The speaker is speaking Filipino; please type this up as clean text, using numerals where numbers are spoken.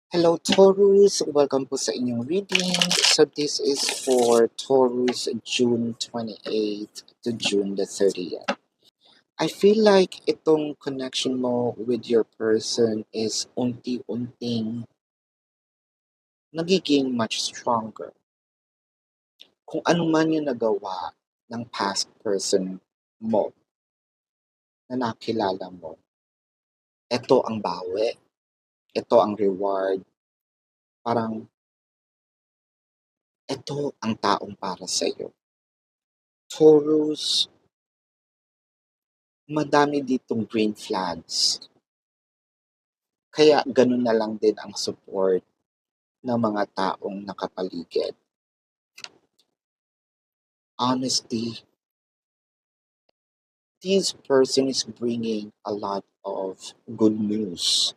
Hello Taurus, welcome po sa inyong reading. So this is for Taurus June 28th to June the 30th. I feel like itong connection mo with your person is unti-unting nagiging much stronger. Kung ano man yung nagawa ng past person mo na nakilala mo, ito ang bawi, ito ang reward, parang ito ang taong para sa'yo. Taurus, madami ditong green flags. Kaya ganun na lang din ang support ng mga taong nakapaligid. Honesty, this person is bringing a lot of good news